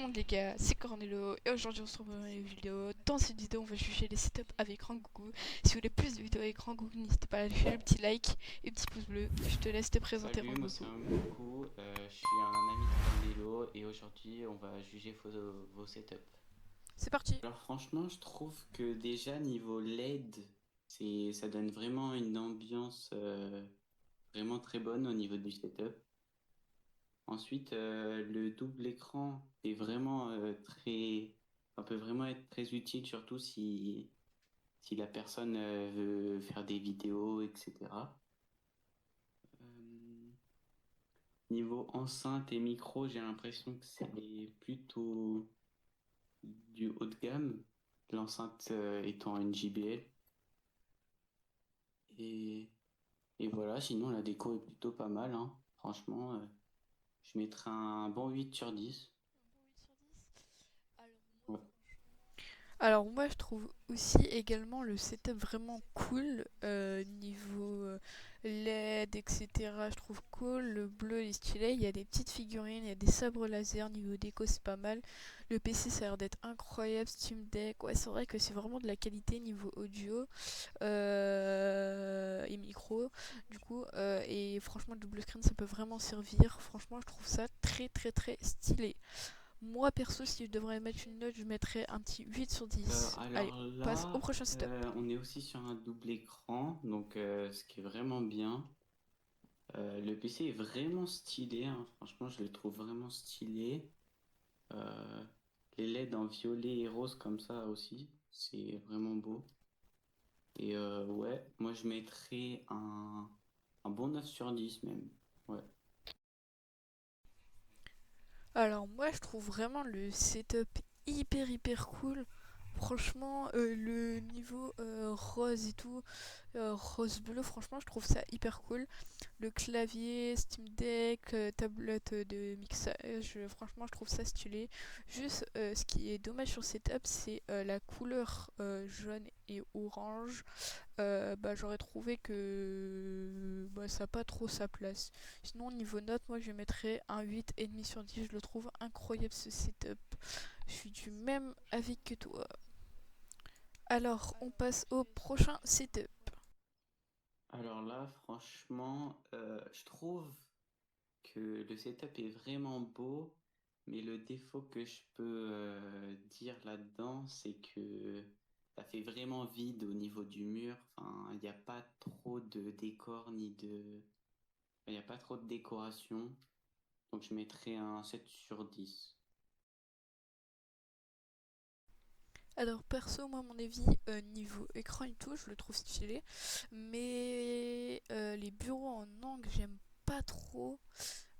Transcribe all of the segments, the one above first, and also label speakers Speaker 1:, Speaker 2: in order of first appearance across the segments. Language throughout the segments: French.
Speaker 1: monde les gars, c'est Cornelo et aujourd'hui on se retrouve dans une vidéo. Dans cette vidéo on va juger les setups avec Rangoku. Si vous voulez plus de vidéos avec Rangoku, n'hésitez pas à lâcher le petit like et le petit pouce bleu. Je te laisse te présenter
Speaker 2: Salut, moi c'est
Speaker 1: Rangoku.
Speaker 2: Goku, je suis un ami de Cornelo et aujourd'hui on va juger vos setups.
Speaker 1: C'est parti.
Speaker 2: Alors franchement je trouve que déjà niveau LED, ça donne vraiment une ambiance vraiment très bonne au niveau du setup. Ensuite le double écran est vraiment ça peut vraiment être très utile surtout si la personne veut faire des vidéos, etc. Euh, Niveau enceinte et micro, j'ai l'impression que c'est plutôt du haut de gamme, l'enceinte étant une JBL. Et, et voilà, sinon la déco est plutôt pas mal, hein. Franchement, je mettrais un bon 8 sur 10. Ouais.
Speaker 1: Alors moi je trouve aussi également le setup vraiment cool niveau LED etc. Je trouve cool, le bleu est stylé, il y a des petites figurines, il y a des sabres laser, niveau déco c'est pas mal. Le PC ça a l'air d'être incroyable, Steam Deck, ouais c'est vrai que c'est vraiment de la qualité niveau audio et micro du coup et franchement le double screen ça peut vraiment servir, franchement je trouve ça très très très stylé. Moi perso, si je devrais mettre une note, je mettrais un petit 8 sur 10. Allez,
Speaker 2: Alors
Speaker 1: on passe au
Speaker 2: là,
Speaker 1: prochain setup.
Speaker 2: on est aussi sur un double écran, donc ce qui est vraiment bien. Le PC est vraiment stylé, hein. Franchement, je le trouve vraiment stylé. Euh, les LED en violet et rose comme ça aussi, c'est vraiment beau. Et ouais, moi je mettrais un bon 9 sur 10 même. Ouais.
Speaker 1: Alors moi je trouve vraiment le setup hyper cool. Franchement, le niveau rose et tout, rose bleu, franchement je trouve ça hyper cool. Le clavier, Steam Deck, tablette de mixage, franchement je trouve ça stylé. Juste ce qui est dommage sur Setup, c'est la couleur jaune et orange. J'aurais trouvé que ça n'a pas trop sa place. Sinon niveau note, moi je mettrais un 8,5 sur 10. Je le trouve incroyable ce setup. Je suis du même avis que toi. Alors on passe au prochain setup.
Speaker 2: Alors là, franchement, je trouve que le setup est vraiment beau, mais le défaut que je peux dire là-dedans, c'est que ça fait vraiment vide au niveau du mur. Enfin, il n'y a pas trop de décor ni de... Il n'y a pas trop de décoration. Donc je mettrais un 7 sur 10.
Speaker 1: Alors perso, moi mon avis, niveau écran et tout, je le trouve stylé. Mais les bureaux en angle, j'aime pas trop.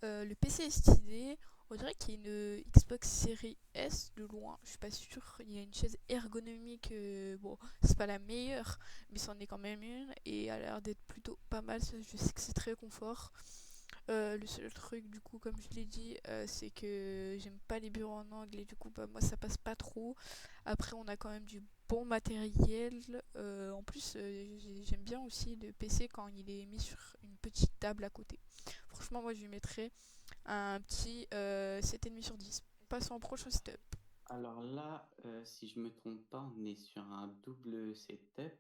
Speaker 1: Le PC est stylé. On dirait qu'il y a une Xbox Series S de loin, je suis pas sûre. Il y a une chaise ergonomique, bon, c'est pas la meilleure, mais c'en est quand même une. Et elle a l'air d'être plutôt pas mal, je sais que c'est très confort. Le seul truc, du coup, comme je l'ai dit, c'est que j'aime pas les bureaux en angle et du coup, moi ça passe pas trop. Après, on a quand même du bon matériel. En plus, j'aime bien aussi le PC quand il est mis sur une petite table à côté. Franchement, moi je lui mettrais un petit 7,5 sur 10. Passons au prochain step.
Speaker 2: Alors là, si je me trompe pas, on est sur un double setup,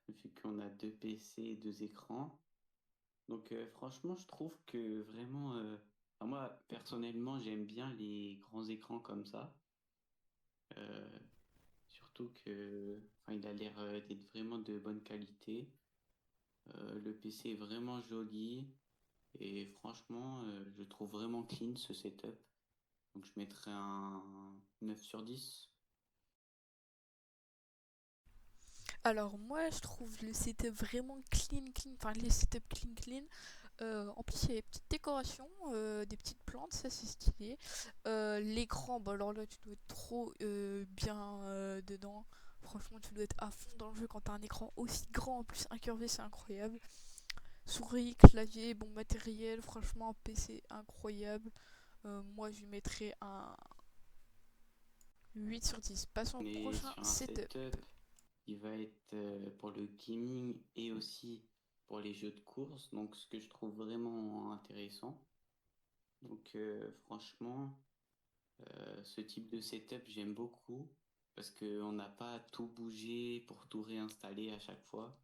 Speaker 2: vu qu'on a deux PC et deux écrans. Donc franchement, je trouve que vraiment, enfin, moi personnellement, j'aime bien les grands écrans comme ça. Euh, Surtout que, enfin, il a l'air d'être vraiment de bonne qualité. Le PC est vraiment joli et franchement, je trouve vraiment clean ce setup. Donc je mettrais un 9 sur 10.
Speaker 1: Alors moi je trouve le setup vraiment clean, enfin les setups clean. En plus il y a des petites décorations, des petites plantes, ça c'est stylé. L'écran, bah alors là tu dois être trop bien dedans. Franchement tu dois être à fond dans le jeu quand t'as un écran aussi grand, en plus incurvé, c'est incroyable. Souris, clavier, bon matériel, franchement PC incroyable. Moi je lui mettrais un 8 sur 10. Passons
Speaker 2: On
Speaker 1: au
Speaker 2: est
Speaker 1: prochain
Speaker 2: sur un
Speaker 1: setup.
Speaker 2: setup qui va être pour le gaming et aussi pour les jeux de course. Donc ce que je trouve vraiment intéressant. Donc franchement, Ce type de setup, j'aime beaucoup parce qu'on n'a pas à tout bouger pour tout réinstaller à chaque fois.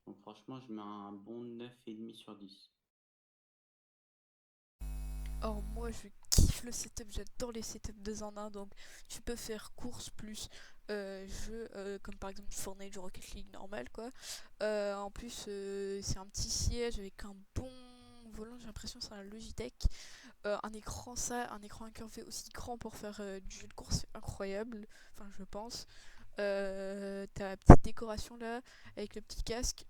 Speaker 2: Donc franchement, je mets un bon 9,5 sur 10.
Speaker 1: Alors moi je kiffe le setup, j'adore les setups 2 en un, donc tu peux faire course plus jeu comme par exemple Fortnite, Rocket League normal quoi. En plus c'est un petit siège avec un bon volant, j'ai l'impression que c'est un Logitech. Un écran incurvé aussi grand pour faire du jeu de course, c'est incroyable, enfin je pense. T'as la petite décoration là avec le petit casque.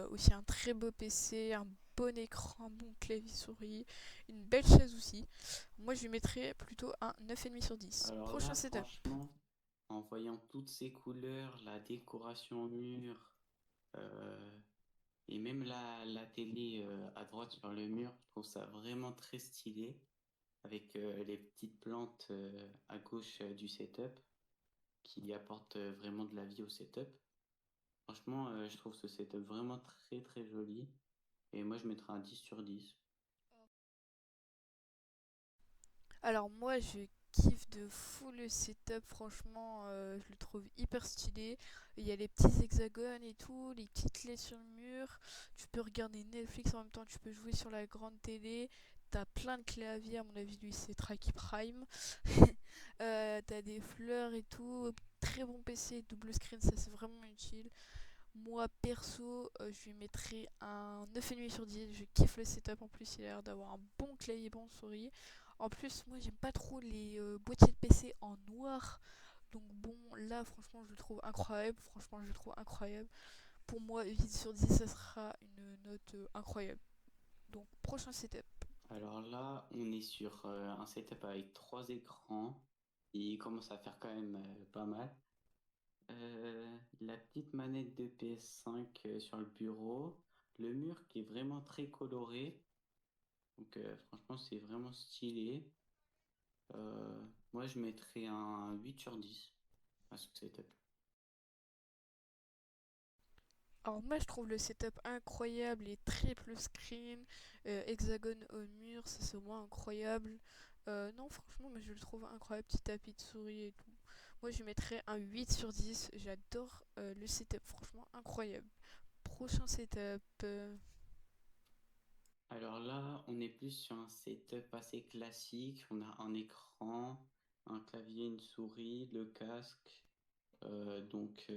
Speaker 1: Aussi un très beau PC, un bon écran, un bon clavier souris, une belle chaise aussi. Moi je lui mettrais plutôt un 9,5 sur 10.
Speaker 2: Alors
Speaker 1: Prochain
Speaker 2: là,
Speaker 1: setup.
Speaker 2: franchement, en voyant toutes ces couleurs, la décoration au mur, euh, et même la télé à droite sur le mur, je trouve ça vraiment très stylé, avec les petites plantes à gauche du setup, qui apportent vraiment de la vie au setup. Franchement, je trouve ce setup vraiment très très joli, et moi je mettrais un 10 sur 10.
Speaker 1: Alors moi je kiffe de fou le setup, franchement je le trouve hyper stylé. Il y a les petits hexagones et tout, les petites clés sur le mur. Tu peux regarder Netflix en même temps, tu peux jouer sur la grande télé. T'as plein de claviers, à mon avis lui c'est Tracky Prime. T'as des fleurs et tout. Très bon PC, double screen, ça c'est vraiment utile. Moi perso, je lui mettrais un 9,5 sur 10. Je kiffe le setup, en plus il a l'air d'avoir un bon clavier, bon souris. En plus, moi j'aime pas trop les boîtiers de PC en noir. Donc bon, là franchement je le trouve incroyable. Franchement je le trouve incroyable. Pour moi 8 sur 10 ça sera une note incroyable. Donc prochain setup.
Speaker 2: Alors là, on est sur un setup avec trois écrans. Il commence à faire quand même pas mal. La petite manette de PS5 sur le bureau. Le mur qui est vraiment très coloré. Donc franchement, c'est vraiment stylé. Moi, je mettrais un 8 sur 10 à ce setup.
Speaker 1: Alors moi je trouve le setup incroyable, les triple screen, hexagone au mur, ça c'est vraiment incroyable. Non franchement moi je le trouve incroyable, petit tapis de souris et tout. Moi je lui mettrais un 8 sur 10, j'adore le setup, franchement incroyable. Prochain setup.
Speaker 2: Alors là, on est plus sur un setup assez classique. On a un écran, un clavier, une souris, le casque. Donc,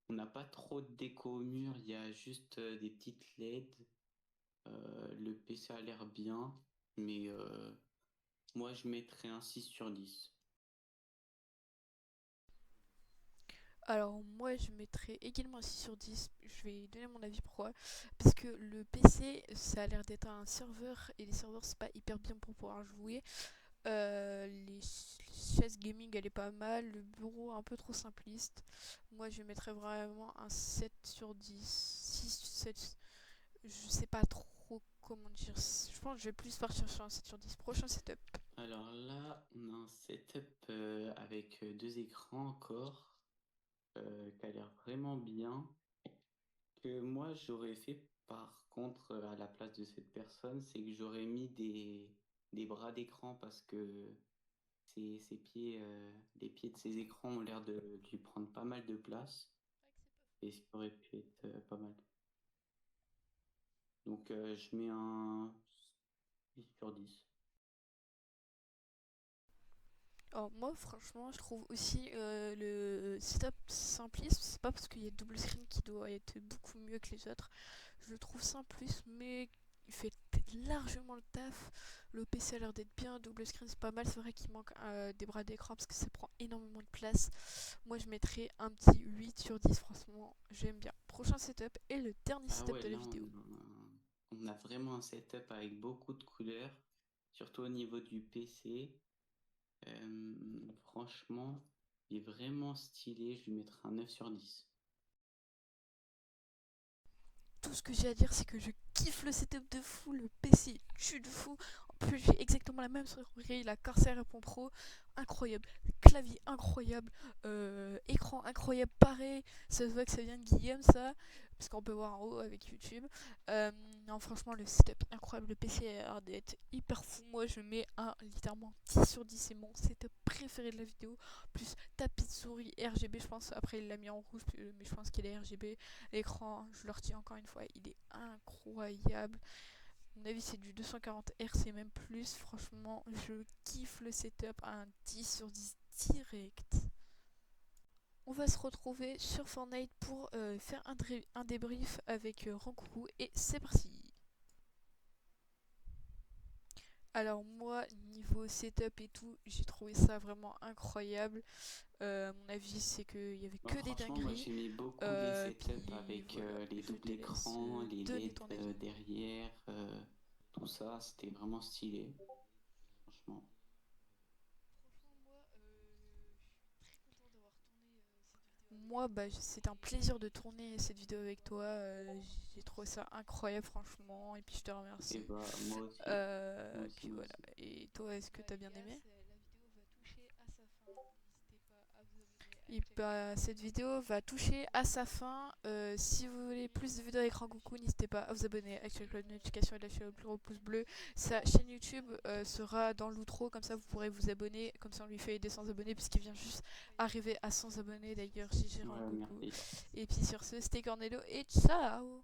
Speaker 2: on n'a pas trop de déco au mur. Il y a juste des petites LED. Le PC a l'air bien, mais moi, je mettrais un 6 sur 10.
Speaker 1: Alors moi je mettrais également un 6 sur 10, je vais donner mon avis pourquoi. Parce que le PC ça a l'air d'être un serveur et les serveurs c'est pas hyper bien pour pouvoir jouer. Les chaises gaming elle est pas mal, le bureau un peu trop simpliste. Moi je mettrais vraiment un 7 sur 10, 6, 7, je sais pas trop comment dire. Je pense que je vais plus partir sur un 7 sur 10. Prochain setup.
Speaker 2: Alors là, on a un setup avec deux écrans encore, qui a l'air vraiment bien. Que moi, j'aurais fait par contre à la place de cette personne, c'est que j'aurais mis des bras d'écran parce que ses pieds, les pieds de ses écrans ont l'air de lui prendre pas mal de place et ce qui aurait pu être pas mal. Donc je mets un 8 sur 10.
Speaker 1: Alors moi franchement je trouve aussi le setup simpliste, c'est pas parce qu'il y a double screen qui doit être beaucoup mieux que les autres. Je le trouve simpliste mais il fait largement le taf. Le PC a l'air d'être bien, double screen c'est pas mal, c'est vrai qu'il manque des bras d'écran parce que ça prend énormément de place. Moi je mettrais un petit 8 sur 10, franchement j'aime bien. Prochain setup et le dernier
Speaker 2: Ah
Speaker 1: setup
Speaker 2: ouais,
Speaker 1: de la
Speaker 2: là
Speaker 1: vidéo.
Speaker 2: on a vraiment un setup avec beaucoup de couleurs, surtout au niveau du PC. Franchement, il est vraiment stylé, je lui mettrai un 9 sur 10.
Speaker 1: Tout ce que j'ai à dire c'est que je kiffe le setup de fou, le PC tue de fou. plus j'ai exactement la même souris, la Corsair Répond Pro, incroyable, clavier incroyable, écran incroyable, pareil, ça se voit que ça vient de Guillaume ça, parce qu'on peut voir en haut avec YouTube. Non franchement le setup est incroyable, le PC a l'air d'être hyper fou, moi je mets un littéralement 10 sur 10, c'est mon setup préféré de la vidéo, plus tapis de souris RGB je pense, après il l'a mis en rouge mais je pense qu'il est RGB, l'écran je le retiens encore une fois, il est incroyable. À mon avis, c'est du 240 Hz et même plus. Franchement, je kiffe le setup à un 10 sur 10 direct. On va se retrouver sur Fortnite pour faire un débrief avec Rankoku et c'est parti. Alors moi, niveau setup et tout, j'ai trouvé ça vraiment incroyable. À mon avis, c'est qu'il y avait
Speaker 2: Bah,
Speaker 1: que des
Speaker 2: franchement, moi
Speaker 1: dingueries.
Speaker 2: j'aimais beaucoup les setups
Speaker 1: Puis
Speaker 2: avec
Speaker 1: voilà,
Speaker 2: les
Speaker 1: je
Speaker 2: doubles
Speaker 1: te laisse
Speaker 2: écrans, les
Speaker 1: donner
Speaker 2: LED
Speaker 1: ton avis.
Speaker 2: derrière, tout ça, c'était vraiment stylé, franchement.
Speaker 1: Moi, bah, c'était un plaisir de tourner cette vidéo avec toi. J'ai trouvé ça incroyable, franchement. Et puis, je te
Speaker 2: Et
Speaker 1: remercie.
Speaker 2: bah, moi aussi, moi aussi,
Speaker 1: Puis
Speaker 2: moi
Speaker 1: voilà.
Speaker 2: aussi.
Speaker 1: Et toi, est-ce que t'as bien aimé? Et bah, cette vidéo va toucher à sa fin. Si vous voulez plus de vidéos avec Rangoku, n'hésitez pas à vous abonner, activer la notification et lâcher le plus gros pouce bleu. Sa chaîne YouTube sera dans l'outro, comme ça vous pourrez vous abonner. Comme ça on lui fait des 100 abonnés, puisqu'il vient juste arriver à 100 abonnés d'ailleurs, GG
Speaker 2: Ouais,
Speaker 1: Rangoku.
Speaker 2: merci.
Speaker 1: Et puis sur ce, c'était Cornelo et ciao!